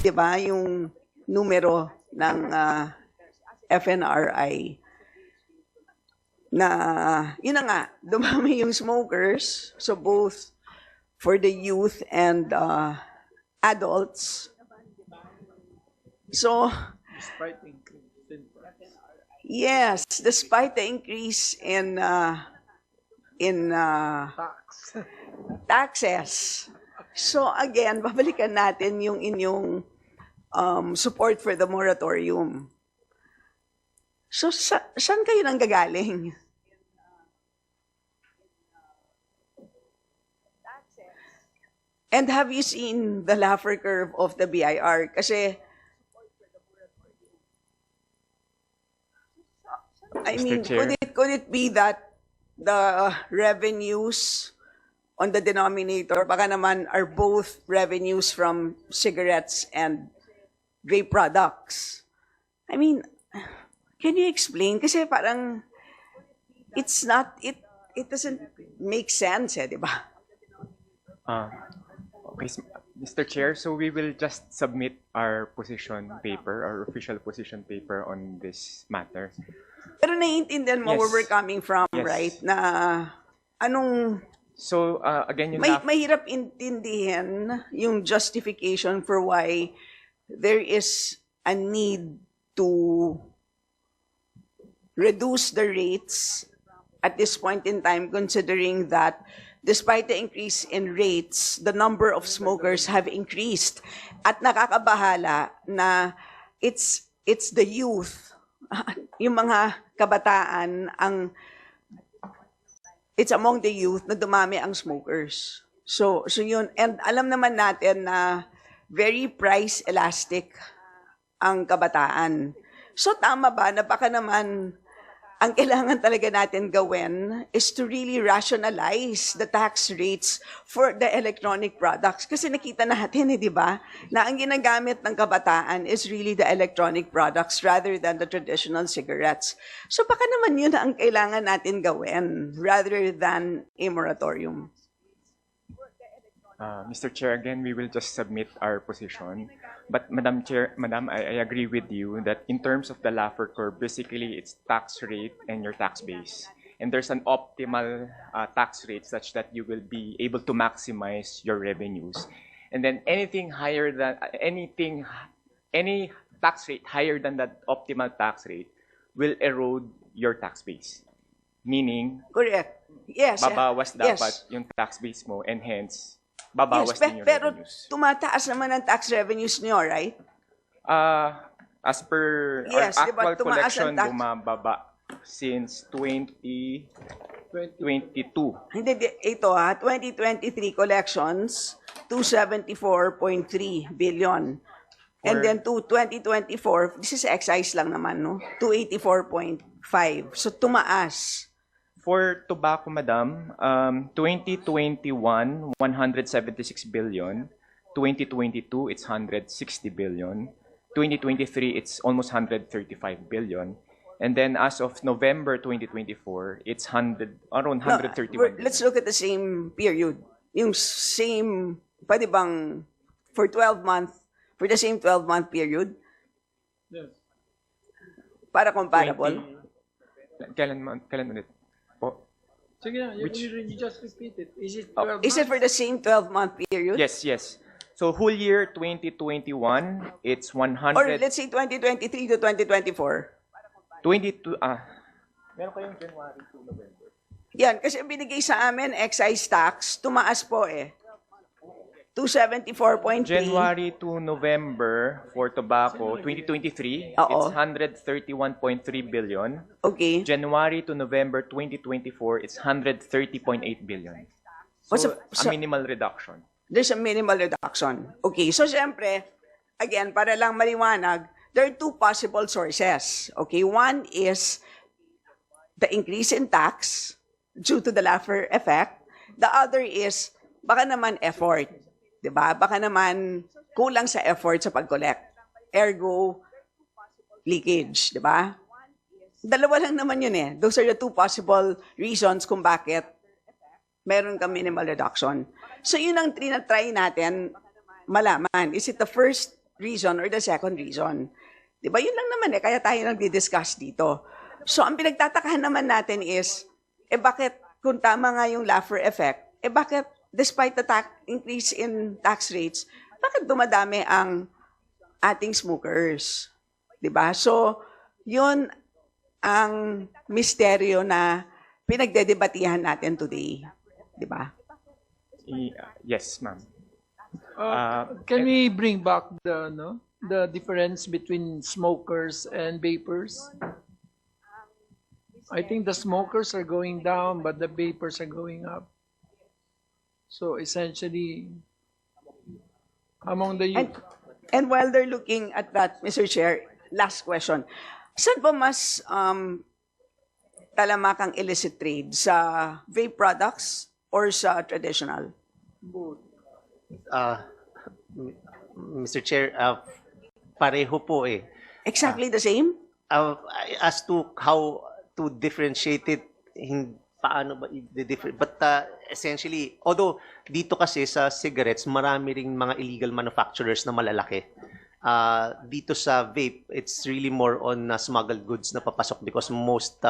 'di ba, yung numero ng FNRI na yun na nga, dumami yung smokers, so both for the youth and adults. So, Despite the increase in price. yes, despite the increase in Tax. taxes. So again, babalikan natin yung inyong support for the moratorium. So saan kayo nang gagaling? And have you seen the Laffer curve of the BIR? Kasi, I mean, Chair. could it be that the revenues on the denominator baka naman are both revenues from cigarettes and vape products? I mean, can you explain? Kasi parang it's not, it doesn't make sense, di ba? Okay, Mr. Chair, so we will just submit our position paper, our official position paper on this matter. Pero naiintindihan mo Yes. where we're coming from, Yes. right? Na anong, So again, yung mahirap intindihin yung justification for why there is a need to reduce the rates at this point in time, considering that despite the increase in rates, the number of smokers have increased. At nakakabahala na it's the youth, yung mga kabataan, it's among the youth na dumami ang smokers. So yun, and alam naman natin na very price elastic ang kabataan. So tama ba na baka naman ang kailangan talaga natin gawin is to really rationalize the tax rates for the electronic products. Kasi nakita natin, di ba, na ang ginagamit ng kabataan is really the electronic products rather than the traditional cigarettes. So baka naman yun ang kailangan natin gawin rather than a moratorium. Mr. Chair, again, we will just submit our position. But Madam Chair, I agree with you that in terms of the Laffer curve, basically it's tax rate and your tax base. And there's an optimal tax rate such that you will be able to maximize your revenues. And then any tax rate higher than that optimal tax rate will erode your tax base. Meaning, Correct. Yes. babawas yes. dapat yung tax base mo and hence babawas din yung pero revenues. tumataas naman ang tax revenues niyo, right? As per Yes, our di ba, actual tumaas collection, ang tax? bumababa since 2022. Hindi, ito 2023 collections, 274.3 billion. And then to 2024, this is excise lang naman, no? 284.5. So tumaas. For tobacco, Madam, 2021, 176 billion. 2022, it's 160 billion. 2023, it's almost 135 billion. And then as of November 2024, it's around 131 billion. Let's look at the same period. Yung same, pwede bang for the same 12-month period? Yes. Para comparable? Kailan ulit? Po? Sige na, you just repeat it. Is it 12 Is it for the same 12-month period? Yes. So whole year 2021, it's 100. Or let's say 2023 to 2024. 22. Meron kayong January to November. Yan, kasi binigay sa amin excise tax, tumaas po 274.3. January to November for tobacco 2023, Oo. it's 131.3 billion. Okay. January to November 2024, it's 130.8 billion. What's So, a minimal reduction. There's a minimal reduction. Okay, so siyempre, again, para lang maliwanag, there are two possible sources. Okay, one is the increase in tax due to the Laffer effect. The other is, baka naman effort. Diba? Baka naman kulang sa effort sa pag-collect. Ergo, leakage. Diba? Dalawa lang naman yun Those are the two possible reasons kung bakit meron kang minimal reduction. So yun ang trinatry natin malaman. Is it the first reason or the second reason. Di ba? Yun lang naman kaya tayo nagdi-discuss dito. So, ang pinagtatakahan naman natin is, bakit, kung tama nga yung Laffer effect, bakit, despite the increase in tax rates, bakit dumadami ang ating smokers? Di ba? So, yun ang misteryo na pinagdedebatihan natin today. Di ba? Yes, ma'am. Can we bring back the difference between smokers and vapors? I think the smokers are going down, but the vapors are going up. So essentially, among the youth, And while they're looking at that, Mr. Chair, last question. Saan ba mas talamakang illicit trade? Sa vape products or sa traditional? Mr. Chair, pareho po eh. Exactly the same? Uh, as to how to differentiate it, paano ba i-different? But essentially, although dito kasi sa cigarettes, marami ring mga illegal manufacturers na malalaki. Dito sa vape, it's really more on smuggled goods na papasok because most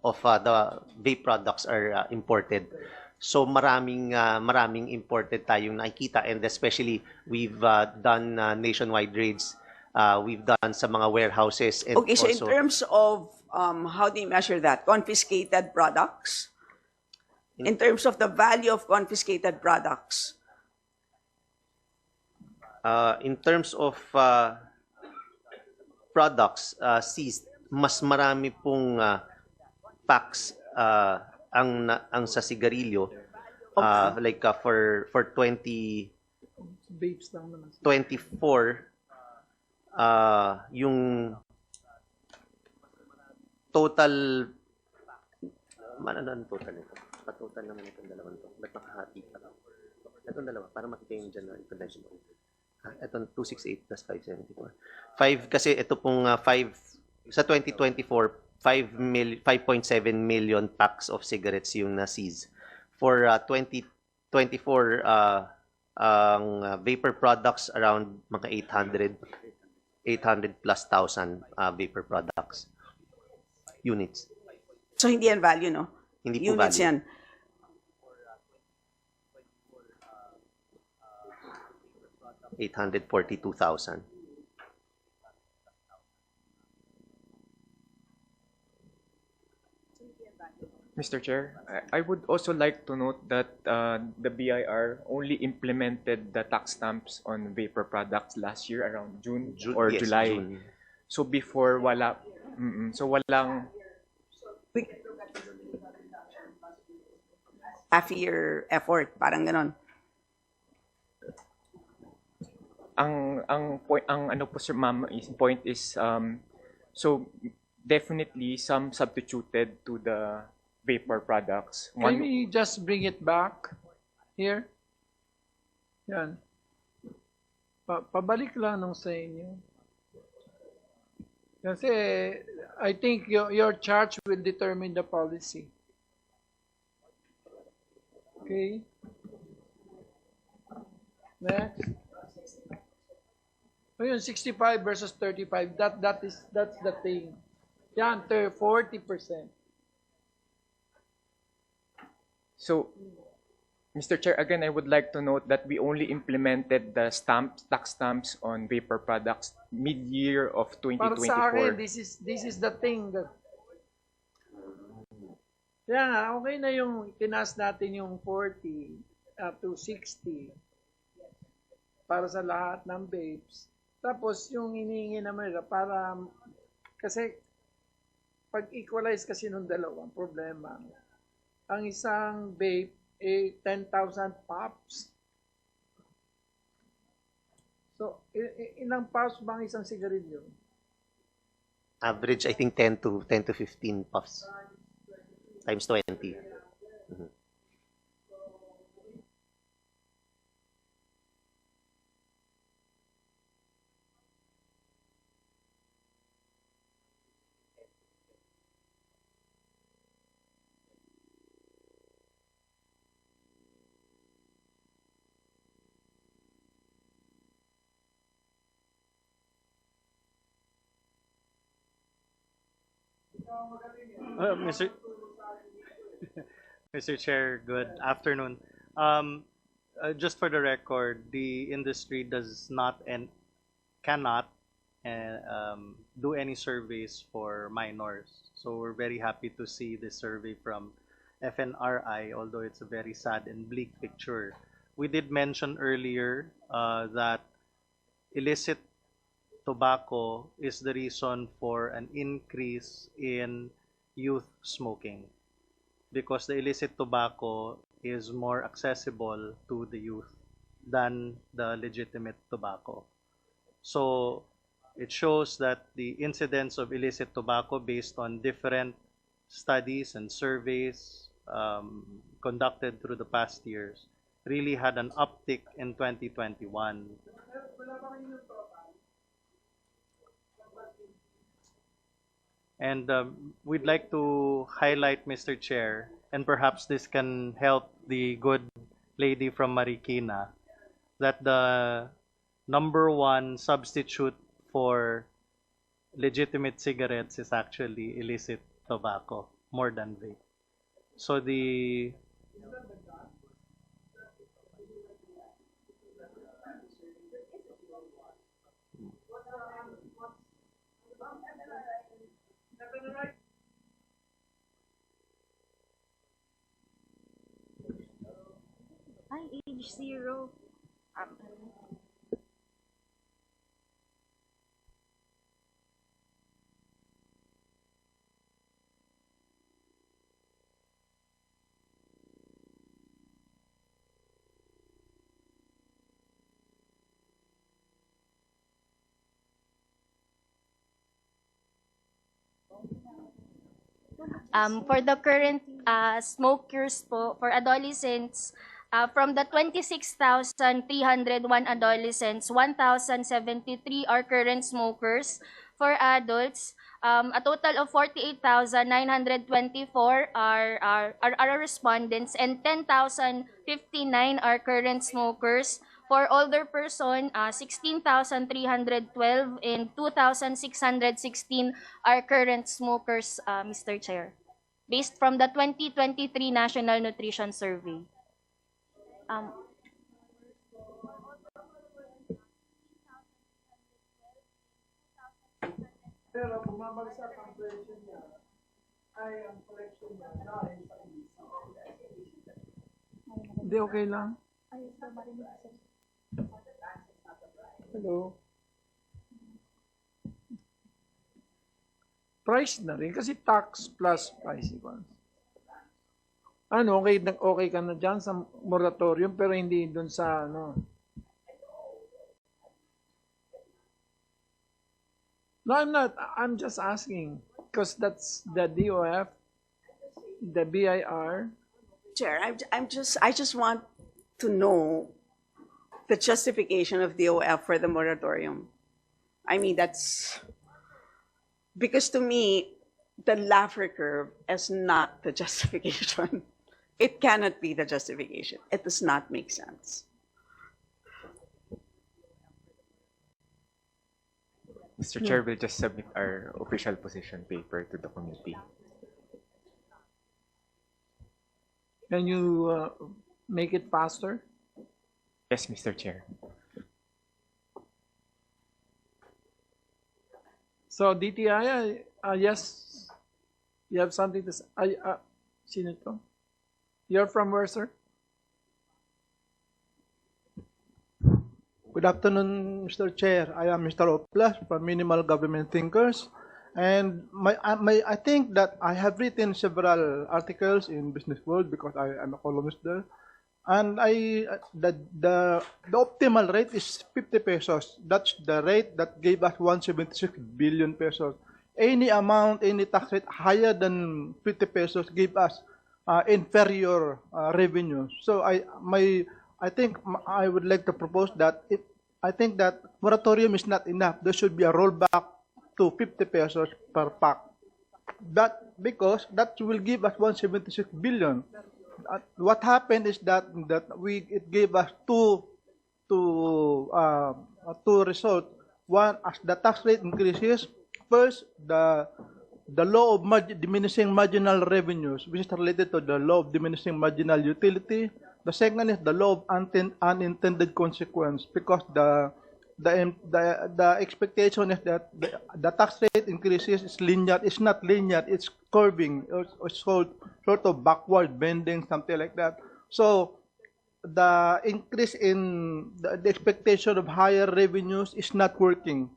of the vape products are imported. So maraming imported tayong nakikita, and especially we've done nationwide raids. We've done sa mga warehouses and Okay, so in also terms of how do you measure that? Confiscated products? In terms of the value of confiscated products? in terms of products seized, mas marami pong packs ang sa sigarilyo. Like for 2024, vapes lang naman. yung total, ano ang total nito? Pa-total naman itong dalawang to. Ba't nakahati pa lang? Itong dalawa, para makita yung January convention. Itong 268 plus 574. 5, kasi ito pong 5, sa 2024, 5.7 million packs of cigarettes yung na-seize. For 2024, ang vapor products around mga 800 plus thousand vapor products units. So hindi yan value, no? Hindi po Units value. yan. $842,000. Mr. Chair, I would also like to note that the BIR only implemented the tax stamps on vapor products last year around June or Yes, July. June. So before wala, so walang Half-year effort, parang ganon. ang ano po sir ma'am is point is so definitely some substituted to the vapor products. Can we just bring it back here? Yan. Pabalik lang nung sa inyo. Kasi I think your charge will determine the policy. Okay. Next. O yun, 65 versus 35. That's the thing. Yan, 40%. So, Mr. Chair, again, I would like to note that we only implemented the tax stamps on vapor products mid-year of Para sa akin, 2024. this is the thing that kaya nga, okay na yung tinaas natin yung 40 up to 60 para sa lahat ng vapes. Tapos yung hinihingi naman nila para kasi pag equalize kasi nung dalawang problema. Ang isang vape 10,000 pops. So, ilang pops ba ang isang sigarilyo? Average, I think 10 to 15 puffs times 20. Mhm. Mr. Mr. Chair, good afternoon. Just for the record, the industry does not and cannot do any surveys for minors. So we're very happy to see this survey from FNRI, although it's a very sad and bleak picture. We did mention earlier that illicit tobacco is the reason for an increase in youth smoking, because the illicit tobacco is more accessible to the youth than the legitimate tobacco. So it shows that the incidence of illicit tobacco, based on different studies and surveys conducted through the past years, really had an uptick in 2021. And we'd like to highlight, Mr. Chair, and perhaps this can help the good lady from Marikina, that the #1 substitute for legitimate cigarettes is actually illicit tobacco, more than vape. So the Hi, age 0. For the current smokers po, for adolescents, from the 26,301 adolescents, 1,073 are current smokers. For adults, a total of 48,924 are respondents, and 10,059 are current smokers. For older person, 16,312 and 2,616 are current smokers, Mr. Chair, based from the 2023 National Nutrition Survey. Pero bumabagsak ang presyo niya, ay ang collection niya dahil sa Hindi, okay lang. Hello. Price na rin kasi tax plus price equals. Ano, okay ka na dyan sa moratorium pero hindi dun sa ano. No, I'm not. I'm just asking because that's the DOF, the BIR. Chair, I just want to know the justification of DOF for the moratorium. I mean, that's because to me, the Laffer curve is not the justification. It cannot be the justification. It does not make sense. Mr. Chair, we'll just submit our official position paper to the committee. Can you make it faster? Yes, Mr. Chair. So DTI, yes, you have something to say. Sino to? You're from where, sir? Good afternoon, Mr. Chair. I am Mr. Oplas from Minimal Government Thinkers. And I think that I have written several articles in Business World because I am a columnist there. And the optimal rate is 50 pesos. That's the rate that gave us 176 billion pesos. Any amount, any tax rate higher than 50 pesos gave us inferior revenue. So I think I would like to propose that I think that moratorium is not enough. There should be a rollback to 50 pesos per pack. That because that will give us 176 billion. What happened is that it gave us two results. One, as the tax rate increases, first the the law of diminishing marginal revenues, which is related to the law of diminishing marginal utility. The second is the law of unintended consequence, because the expectation is that the tax rate increases is linear. It's not linear. It's curving. It's sort of backward bending, something like that. So the increase in the expectation of higher revenues is not working.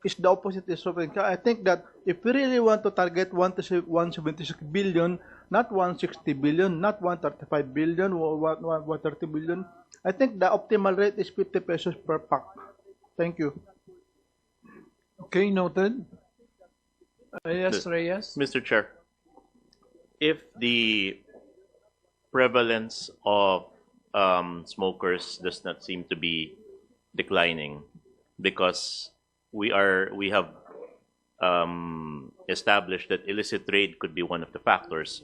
It's the opposite is working. I think that if we really want to target 176 billion, not 160 billion, not 135 billion or 130 billion, I think the optimal rate is 50 pesos per pack. Thank you. Okay, noted. Yes, Reyes. Mr. Chair, if the prevalence of smokers does not seem to be declining, because we have established that illicit trade could be one of the factors,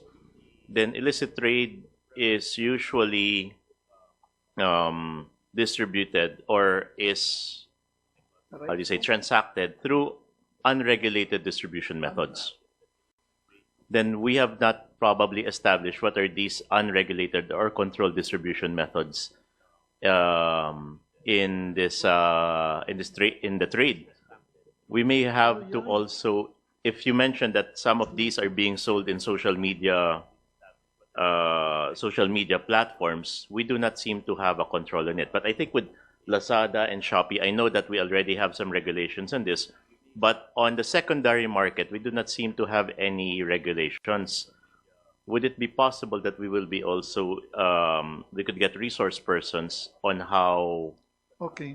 then illicit trade is usually distributed or is, how do you say, transacted through unregulated distribution methods. Then we have not probably established what are these unregulated or controlled distribution methods in the trade. We may have to also, if you mentioned that some of these are being sold in social media platforms, we do not seem to have a control on it. But I think with Lazada and Shopee, I know that we already have some regulations on this, but on the secondary market, we do not seem to have any regulations. Would it be possible that we will be also, we could get resource persons on how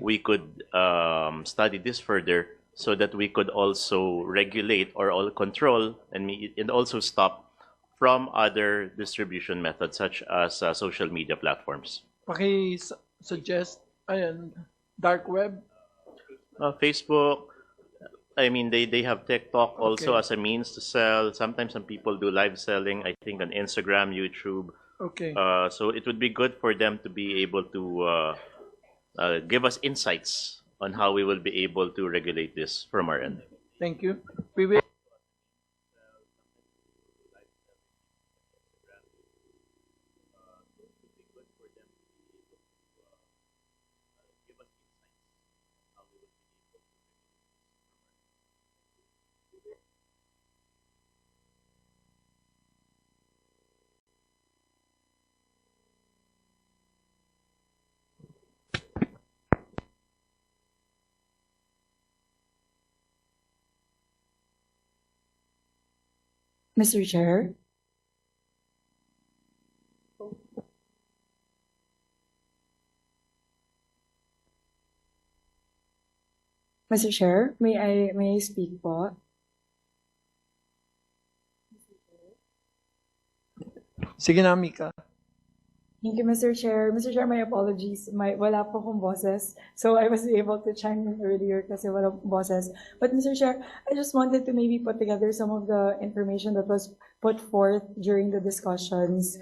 we could study this further, so that we could also regulate or all control and also stop from other distribution methods such as social media platforms? Suggest, ayan, dark web. Facebook, I mean, they have TikTok also as a means to sell. Sometimes some people do live selling, I think on Instagram, YouTube. Okay. So it would be good for them to be able to give us insights on how we will be able to regulate this from our end. Thank you. We will. Mr. Chair, Mr. Chair, may I speak po? Sige na, Mika. Thank you, Mr. Chair. Mr. Chair, my apologies. Wala po akong boses. So I was able to chime in earlier kasi wala boses. But Mr. Chair, I just wanted to maybe put together some of the information that was put forth during the discussions.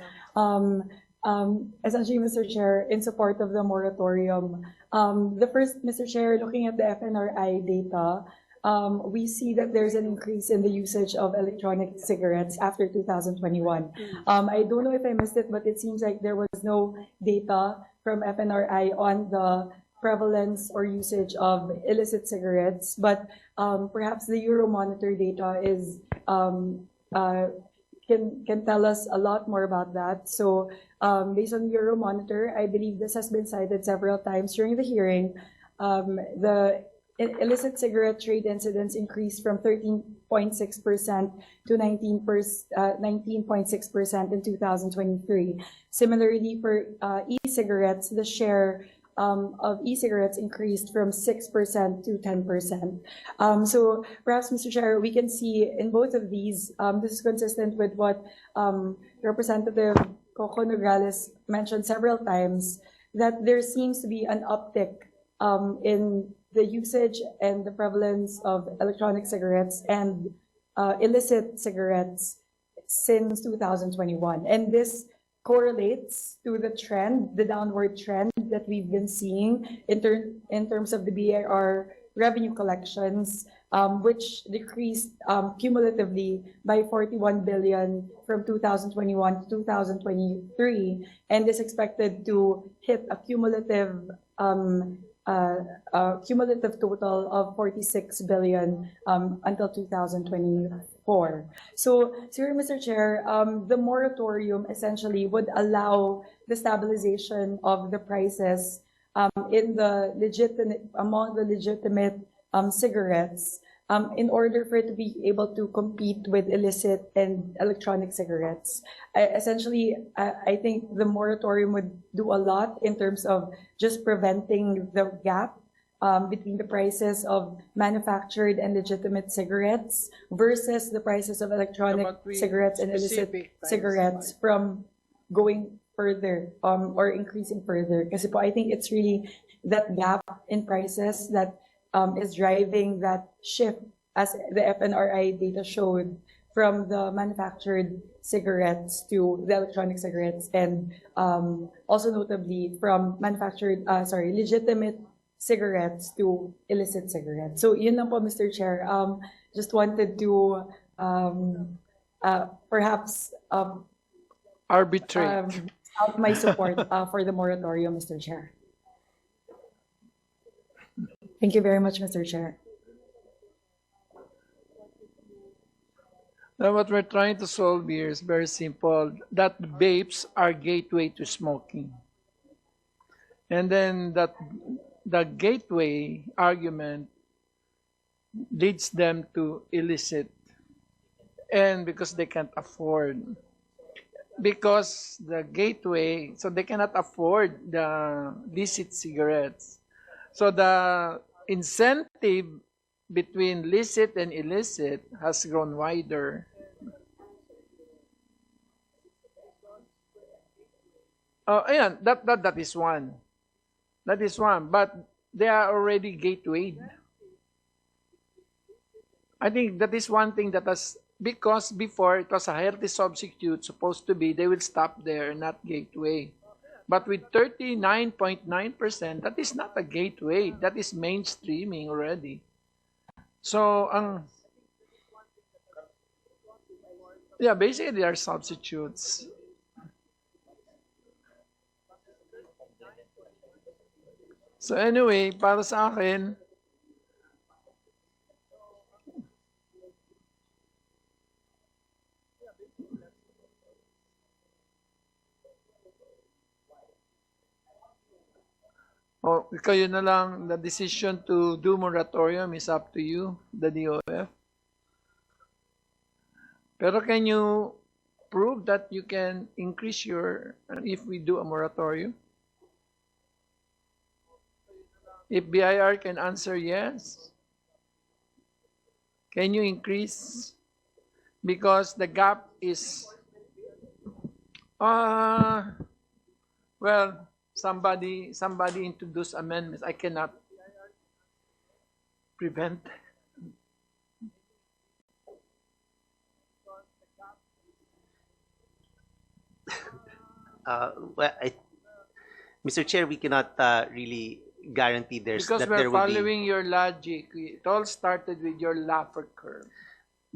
Essentially, Mr. Chair, in support of the moratorium. The first, Mr. Chair, looking at the FNRI data, we see that there's an increase in the usage of electronic cigarettes after 2021. I don't know if I missed it, but it seems like there was no data from FNRI on the prevalence or usage of illicit cigarettes, but perhaps the Euromonitor data is can tell us a lot more about that. So based on Euromonitor, I believe this has been cited several times during the hearing. The illicit cigarette trade incidents increased from 13.6% to 19.6% in 2023. Similarly, for e-cigarettes, the share of e-cigarettes increased from 6% to 10%. So perhaps, Mr. Chair, we can see in both of these, this is consistent with what Representative Coco Nograles mentioned several times, that there seems to be an uptick in the usage and the prevalence of electronic cigarettes and illicit cigarettes since 2021. And this correlates to the trend, the downward trend that we've been seeing in terms of the BIR revenue collections which decreased cumulatively by 41 billion from 2021 to 2023, and is expected to hit a cumulative total of 46 billion until 2024. So, Sir, Mr. Chair, the moratorium essentially would allow the stabilization of the prices among the legitimate cigarettes, in order for it to be able to compete with illicit and electronic cigarettes. I think the moratorium would do a lot in terms of just preventing the gap between the prices of manufactured and legitimate cigarettes versus the prices of electronic But we cigarettes and illicit specific times, cigarettes from going further or increasing further. Kasi po, I think it's really that gap in prices that is driving that shift, as the FNRI data showed, from the manufactured cigarettes to the electronic cigarettes, and also notably from legitimate cigarettes to illicit cigarettes. So yun lang po, Mr. Chair. Just wanted to perhaps Arbitrate. out my support for the moratorium, Mr. Chair. Thank you very much, Mr. Chair. Now, what we're trying to solve here is very simple, that vapes are gateway to smoking. And then that the gateway argument leads them to illicit, and because they can't afford. Because the gateway, so they cannot afford the licit cigarettes. So the incentive between licit and illicit has grown wider. Ayan, that is one. That is one, but they are already gatewayed. I think that is one thing that has, because before it was a healthy substitute, supposed to be, they will stop there, not gateway. But with 39.9%, that is not a gateway. That is mainstreaming already. So, yeah, basically they are substitutes. So anyway, para sa akin, kayo na lang, the decision to do moratorium is up to you, the DOF. Pero can you prove that you can increase your, if we do a moratorium? If BIR can answer yes, can you increase? Because the gap is, well, somebody introduced amendments. I cannot prevent. Mr. Chair, we cannot really guarantee Because that we're there will be. following your logic. It all started with your Laffer curve.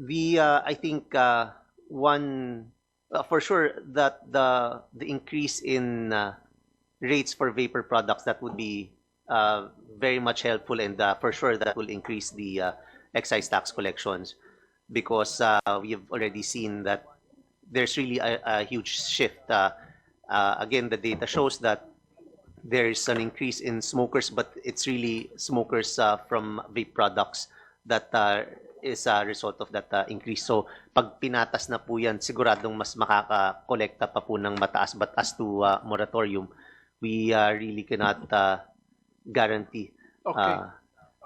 I think one for sure that the increase in rates for vapor products, that would be very much helpful, and for sure that will increase the excise tax collections, because we have already seen that there's really a huge shift. Again, the data shows that there's an increase in smokers, but it's really smokers from vape products that is a result of that increase. So pag pinatas na po yan, siguradong mas makaka-kolekta pa po ng mataas. But as to moratorium, we really cannot guarantee. Okay.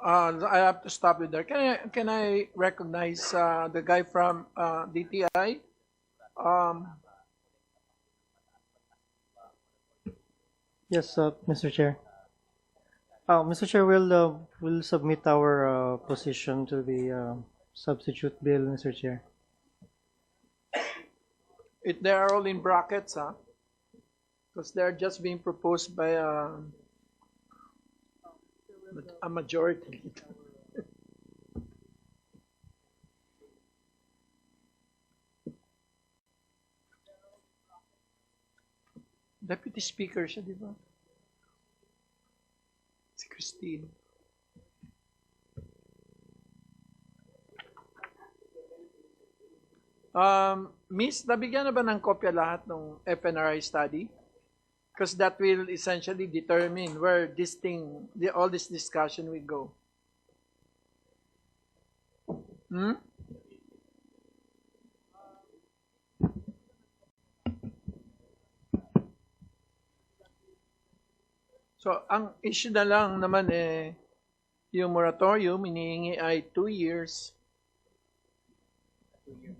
I have to stop you there. Can I recognize the guy from DTI? Yes, Mr. Chair. Mr. Chair, we'll submit our position to the substitute bill, Mr. Chair. They are all in brackets, huh? Because they're just being proposed by a majority. Deputy Speaker siya, di ba? Si Christine. Miss, nabigyan na ba ng kopya lahat ng FNRI study? Because that will essentially determine where this thing, all this discussion will go. So, ang issue na lang naman yung moratorium, inihingi ay 2 years.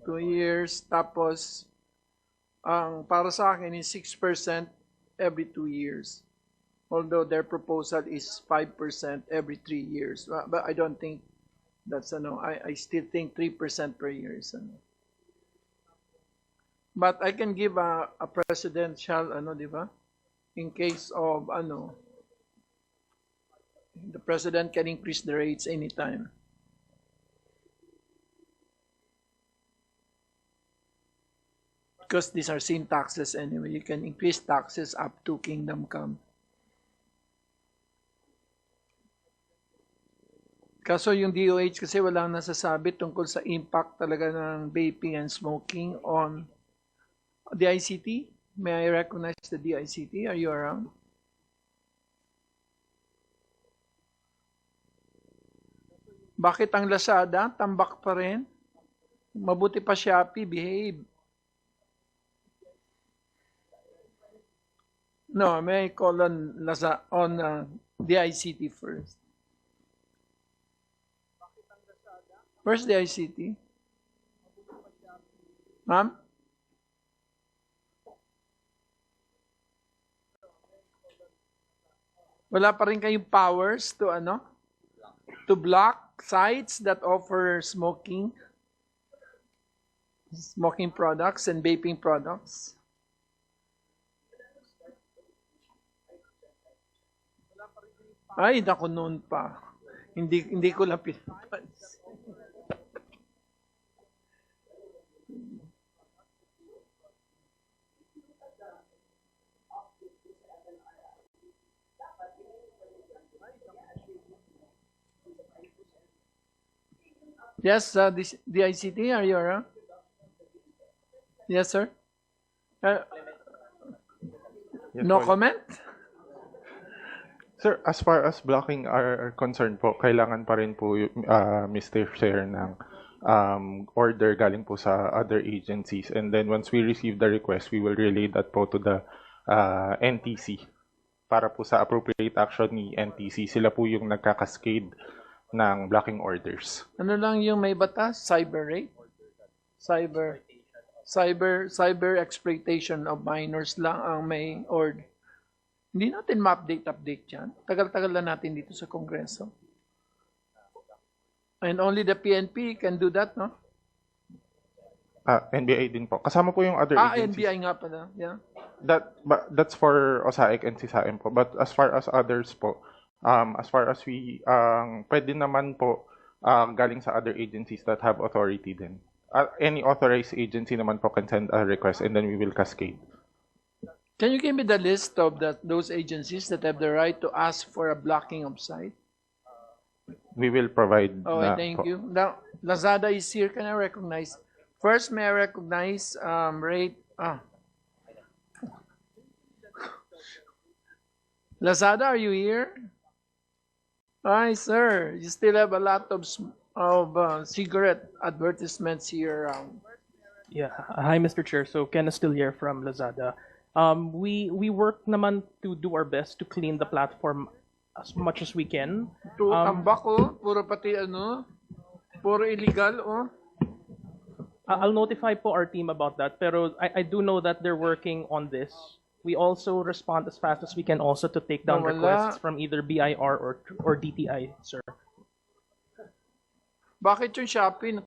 2 years, tapos, ang para sa akin is 6% every 2 years. Although their proposal is 5% every 3 years. But I don't think that's, I still think 3% per year is, But I can give a presidential, di ba? In case of, the president can increase the rates anytime. Because these are sin taxes anyway. You can increase taxes up to kingdom come. Kaso yung DOH kasi walang nasasabi tungkol sa impact talaga ng vaping and smoking on the ICT. May I recognize the DICT? Are you around? Bakit ang Lazada, tambak pa rin? Mabuti pa Shopee, behave. No, may I call on DICT first. Where's DICT? Ma'am? Wala pa rin kayong powers to to block sites that offer smoking products and vaping products. Ay, naku, noon pa. Hindi ko lang pinapansin. Yes, the ICT, are you around? Yes, sir. Yes, No po. comment? Sir, as far as blocking are concerned po, kailangan pa rin po, Mr. Chair, ng order galing po sa other agencies. And then once we receive the request, we will relay that po to the NTC. Para po sa appropriate action ni NTC, sila po yung nagkakascade ng blocking orders. Ano lang yung may batas? Cyber rape? Cyber exploitation of minors lang ang may order. Hindi natin ma-update yan. Tagal-tagal na natin dito sa Kongreso. And only the PNP can do that, no? NBI din po. Kasama po yung other agencies. NBI nga pala. Yeah. That's for OSAIC and CISAIM po. But as far as others po, as far as we, pwede naman po galing sa other agencies that have authority din. Any authorized agency naman po can send a request and then we will cascade. Can you give me the list of those agencies that have the right to ask for a blocking of site? We will provide. Oh, thank you. Now, Lazada is here. Can I recognize? First, may I recognize Lazada, are you here? Hi, sir. You still have a lot of cigarette advertisements here around. Yeah. Hi, Mr. Chair. So, Ken Estillier from Lazada. We work naman to do our best to clean the platform as much as we can. Tambak, puro pati puro illegal, I'll notify po our team about that, pero I do know that they're working on this. We also respond as fast as we can also to take down requests from either BIR or DTI, sir. Bakit yung Shopee